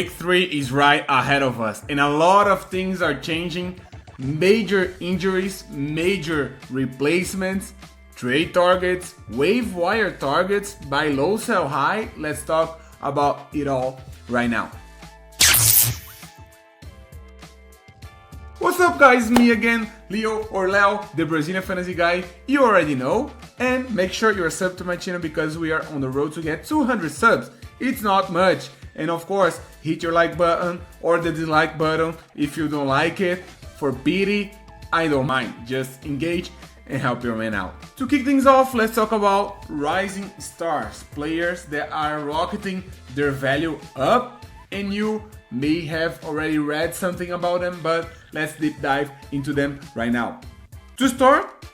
Week 3 is right ahead of us, and a lot of things are changing. Major injuries, major replacements, trade targets, wave wire targets, buy low, sell high. Let's talk about it all right now. What's up, guys? Me again, Leo or Leo, the Brazilian fantasy guy you already know. And make sure you're subbed to my channel because we are on the road to get 200 subs. It's not much. And of course, hit your like button or the dislike button if you don't like it. For pity, I don't mind. Just engage and help your man out. To kick things off, let's talk about rising stars, players that are rocketing their value up, and you may have already read something about them, but let's deep dive into them right now. To start,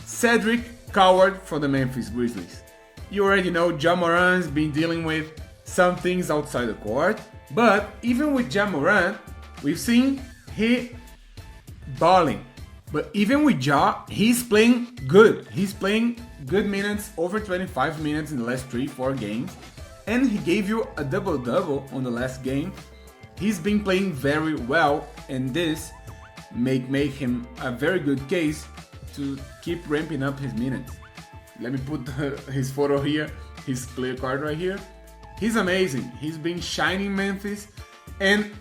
Cedric Coward for the Memphis Grizzlies. You already know Ja Morant's been dealing with some things outside the court, but even with Ja Morant, we've seen he balling. But even with Ja, he's playing good. He's playing good minutes, over 25 minutes in the last 3-4 games. And he gave you a double-double on the last game. He's been playing very well, and this make him a very good case to keep ramping up his minutes. Let me put his photo here, his player card right here. He's amazing. He's been shining Memphis, and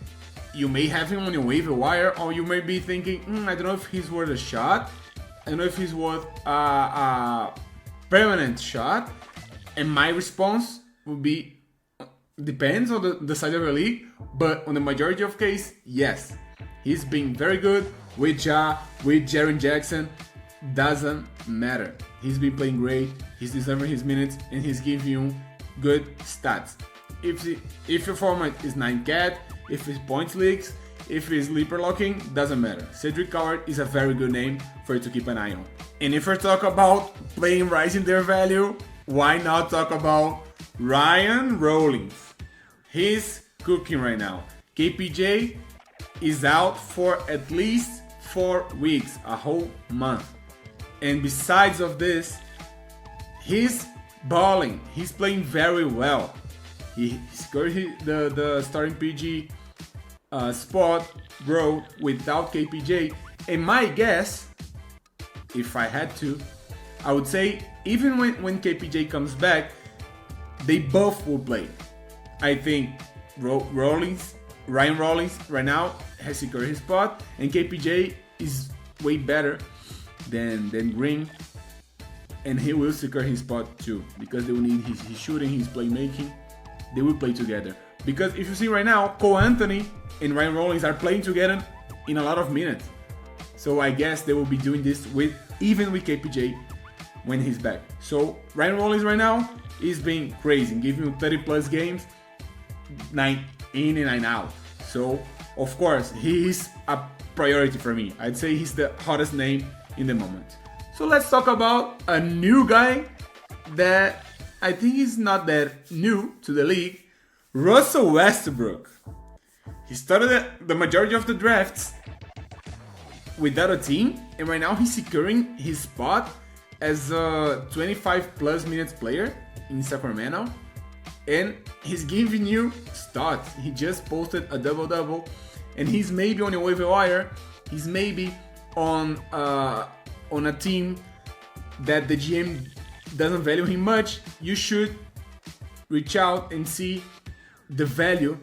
you may have him on your waiver wire, or you may be thinking, I don't know if he's worth a shot. I don't know if he's worth a permanent shot. And my response would be, depends on the side of the league, but on the majority of cases, yes. He's been very good with Ja, with Jaren Jackson. Doesn't matter. He's been playing great. He's deserving his minutes, and he's giving you good stats. If your format is 9-cat, if it's points leagues, if it's sleeper locking, doesn't matter. Cedric Coward is a very good name for you to keep an eye on. And if we talk about playing rising their value, why not talk about Ryan Rollins? He's cooking right now. KPJ is out for at least 4 weeks, a whole month. And besides of this, he's balling. He's playing very well. He scored the starting PG spot, bro, without KPJ. And my guess, if I had to, I would say even when KPJ comes back, they both will play. I think Ryan Rollins right now has secured his spot, and KPJ is way better than Green, and he will secure his spot too because they will need his shooting, his playmaking. They will play together because if you see right now, Cole Anthony and Ryan Rollins are playing together in a lot of minutes. So I guess they will be doing this even with KPJ when he's back. So Ryan Rollins right now is being crazy, giving you 30 plus games, 9 in and 9 out. So of course he is a priority for me. I'd say he's the hottest name in the moment. So let's talk about a new guy that I think is not that new to the league, Russell Westbrook. He started the majority of the drafts without a team, and right now he's securing his spot as a 25 plus minutes player in Sacramento, and he's giving you stats. He just posted a double-double, and he's maybe on your waiver wire. He's maybe on a team that the GM doesn't value him much. You should reach out and see the value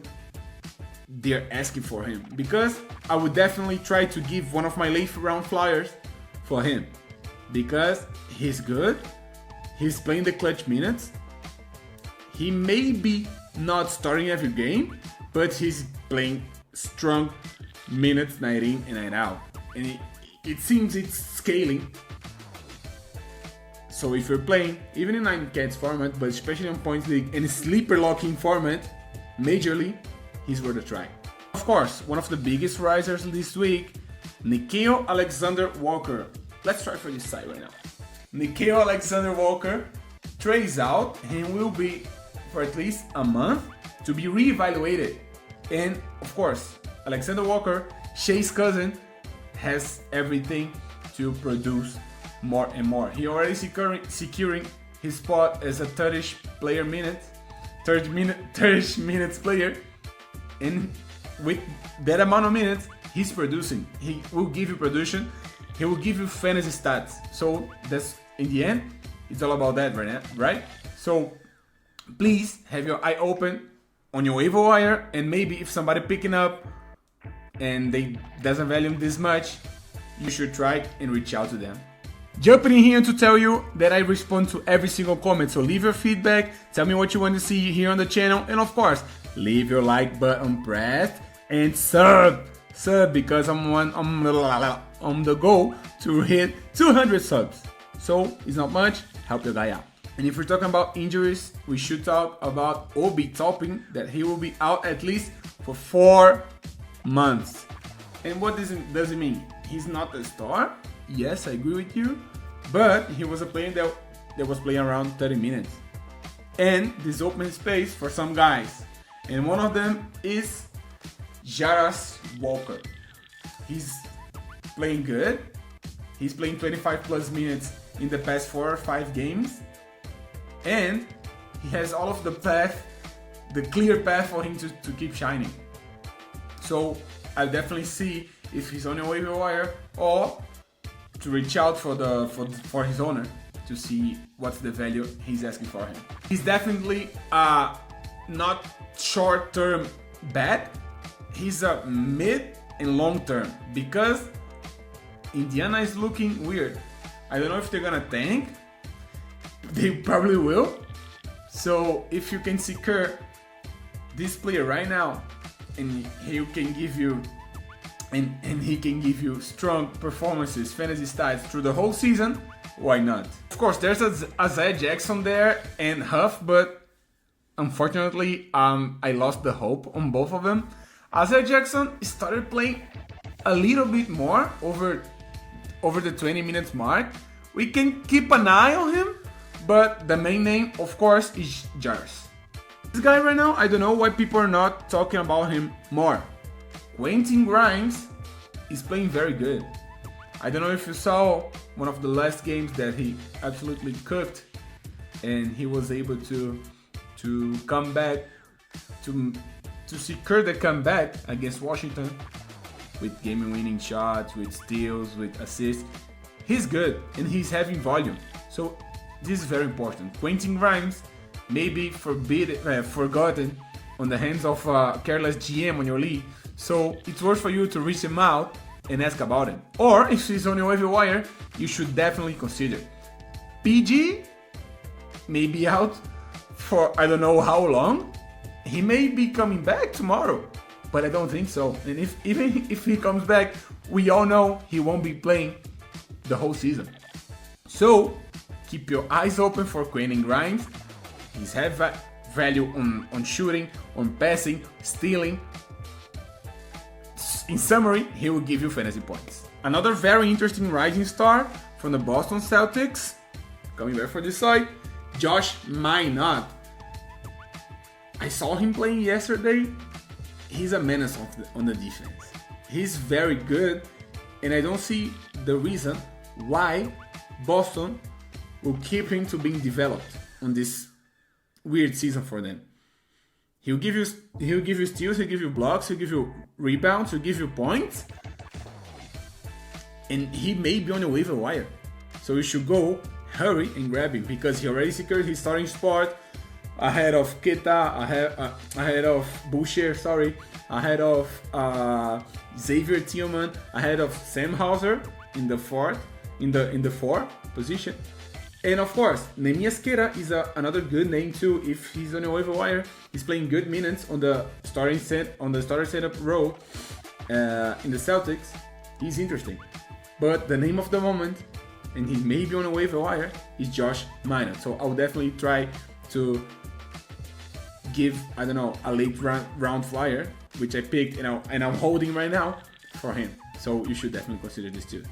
they're asking for him, because I would definitely try to give one of my late round flyers for him because he's good. He's playing the clutch minutes. He may be not starting every game, but he's playing strong minutes night in and night out, and it seems it's scaling. So if you're playing, even in 9-cats format, but especially on points league and sleeper locking format, majorly, he's worth a try. Of course, one of the biggest risers this week, Nickeil Alexander-Walker. Let's try for this side right now. Nickeil Alexander-Walker trades out and will be for at least a month to be reevaluated. And of course, Alexander-Walker, Shea's cousin, has everything to produce more and more. He already securing his spot as a 30 minutes player, and with that amount of minutes, he's producing. He will give you production. He will give you fantasy stats. So that's, in the end, it's all about that right now, right? So please have your eye open on your waiver wire, and maybe if somebody picking up and they doesn't value him this much, you should try and reach out to them. Jumping in here to tell you that I respond to every single comment, so leave your feedback, tell me what you want to see here on the channel, and of course, leave your like button pressed and sub because I'm on the goal to hit 200 subs. So it's not much, help your guy out. And if we're talking about injuries, we should talk about Obi Toppin, that he will be out at least for 4 months. And what does it mean? He's not a star. Yes, I agree with you. But he was a player that was playing around 30 minutes. And this opens space for some guys. And one of them is Jarvis Walker. He's playing good. He's playing 25 plus minutes in the past 4 or 5 games. And he has all of the clear path for him to keep shining. So I'll definitely see if he's on your waiver wire, or to reach out for his owner to see what's the value he's asking for him. He's definitely not short-term bad. He's a mid and long-term, because Indiana is looking weird. I don't know if they're gonna tank. They probably will. So if you can secure this player right now, and he can give you he can give you strong performances, fantasy stats through the whole season, why not? Of course, there's Isaiah Jackson there and Huff, but unfortunately, I lost the hope on both of them. Isaiah Jackson started playing a little bit more over the 20 minutes mark. We can keep an eye on him, but the main name, of course, is Jarvis. This guy right now, I don't know why people are not talking about him more. Quentin Grimes is playing very good. I don't know if you saw one of the last games that he absolutely cooked, and he was able to come back, to secure the comeback against Washington with game-winning shots, with steals, with assists. He's good, and he's having volume. So this is very important. Quentin Grimes may be forgotten on the hands of a careless GM on your league, so it's worth for you to reach him out and ask about him. Or if he's on your waiver wire, you should definitely consider. PG may be out for I don't know how long. He may be coming back tomorrow, but I don't think so. And even if he comes back, we all know he won't be playing the whole season. So keep your eyes open for Quentin Grimes. He's have value on shooting, on passing, stealing. In summary, he will give you fantasy points. Another very interesting rising star from the Boston Celtics, coming back for this side, Josh Minot. I saw him playing yesterday. He's a menace on the defense. He's very good, and I don't see the reason why Boston will keep him to being developed on this weird season for them. He'll give you steals, he'll give you blocks, he'll give you rebounds, he'll give you points, and he may be on your waiver wire. So you should go hurry and grab him, because he already secured his starting spot ahead of Keta, ahead of Boucher, ahead of Xavier Tillman, ahead of Sam Hauser in the four position. And of course, Nehemias Queta is another good name too. If he's on your waiver wire, he's playing good minutes on the starter setup role in the Celtics. He's interesting, but the name of the moment, and he may be on a waiver wire, is Josh Minot. So I'll definitely try to give a late round flyer, which I picked and I'm holding right now for him. So you should definitely consider this too.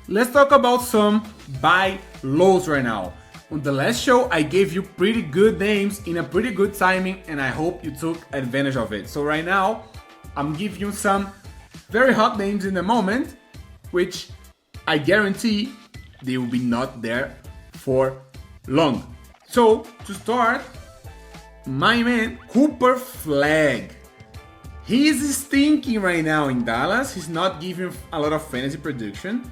Let's talk about some buy lows right now. On the last show, I gave you pretty good names in a pretty good timing, and I hope you took advantage of it. So right now, I'm giving you some very hot names in the moment, which I guarantee they will be not there for long. So to start, my man Cooper Flag. He's stinking right now in Dallas. He's not giving a lot of fantasy production,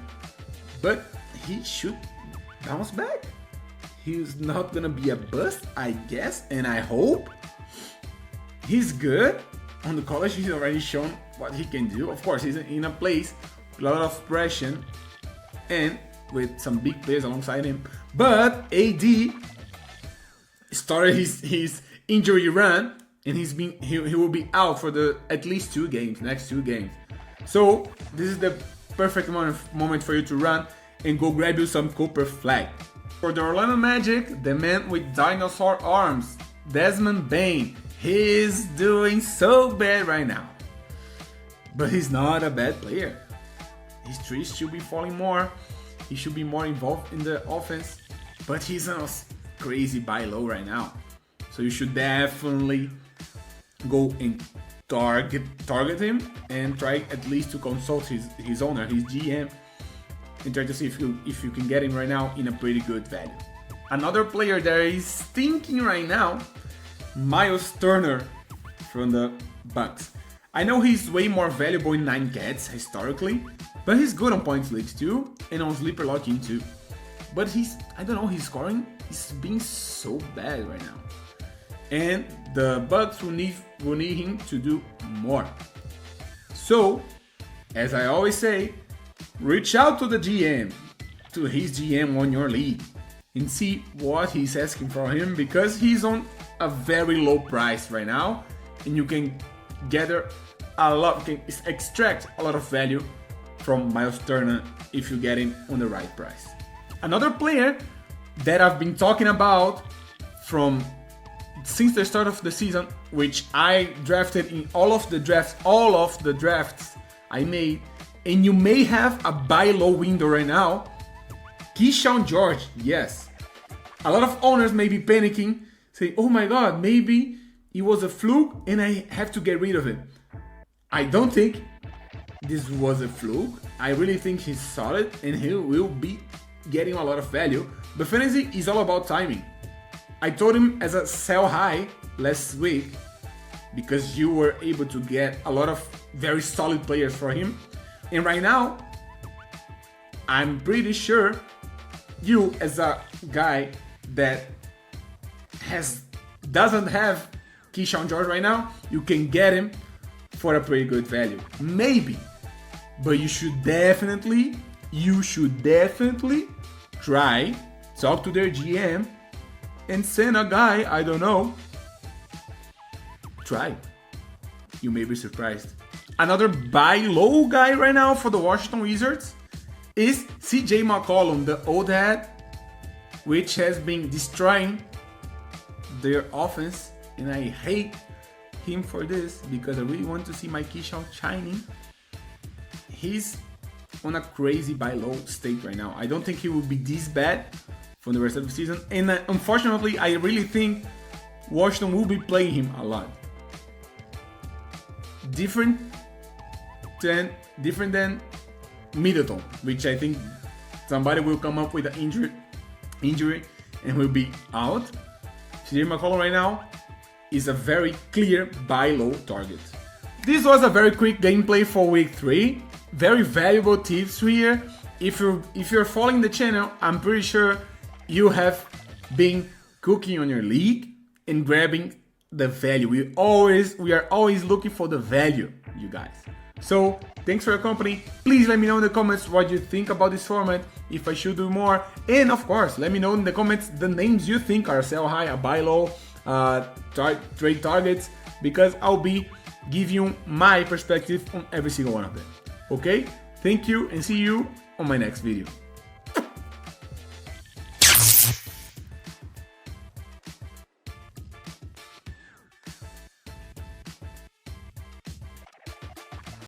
but he should bounce back. He's not gonna be a bust, I guess, and I hope. He's good. On the college, he's already shown what he can do. Of course, he's in a place with a lot of pressure and with some big players alongside him. But AD started his injury run, and he will be out for the at least next two games. So this is the perfect moment for you to run and go grab you some Cooper flag. For the Orlando Magic, the man with dinosaur arms, Desmond Bane, he's doing so bad right now. But he's not a bad player. His trees should be falling more. He should be more involved in the offense. But he's on a crazy buy low right now. So you should definitely go and target him and try at least to consult his owner, his GM, and try to see if you can get him right now in a pretty good value. Another player that is stinking right now, Miles Turner from the Bucks. I know he's way more valuable in 9 cats historically, but he's good on points leagues too and on sleeper locking too. But his scoring is being so bad right now. And the Bucks will need him to do more. So, as I always say, reach out to the GM, to his GM on your league, and see what he's asking for him, because he's on a very low price right now, and you can extract a lot of value from Miles Turner if you get him on the right price. Another player that I've been talking about since the start of the season, which I drafted in all of the drafts I made, and you may have a buy low window right now, Keyshawn George. Yes, a lot of owners may be panicking, saying, oh my god, maybe it was a fluke and I have to get rid of it. I don't think this was a fluke. I really think he's solid and he will be getting a lot of value. But fantasy is all about timing. I told him as a sell high last week because you were able to get a lot of very solid players for him. And right now, I'm pretty sure you, as a guy that doesn't have Keyshawn George right now, you can get him for a pretty good value. Maybe. But you should definitely talk to their GM and send a guy, I don't know. Try. You may be surprised. Another buy low guy right now for the Washington Wizards is CJ McCollum, the old head, which has been destroying their offense, and I hate him for this because I really want to see my Keyshawn shining. He's on a crazy buy low state right now. I don't think he will be this bad for the rest of the season, and unfortunately I really think Washington will be playing him a lot. Different than Middleton, which I think somebody will come up with an injury and will be out. CJ McCollum right now is a very clear buy low target. This was a very quick gameplay for week 3. Very valuable tips here. If you're following the channel, I'm pretty sure you have been cooking on your league and grabbing the value. We are always looking for the value, you guys. So thanks for your company. Please let me know in the comments what you think about this format, if I should do more, and of course let me know in the comments the names you think are sell high, a buy low, trade targets, because I'll be giving you my perspective on every single one of them. Okay, thank you and see you on my next video.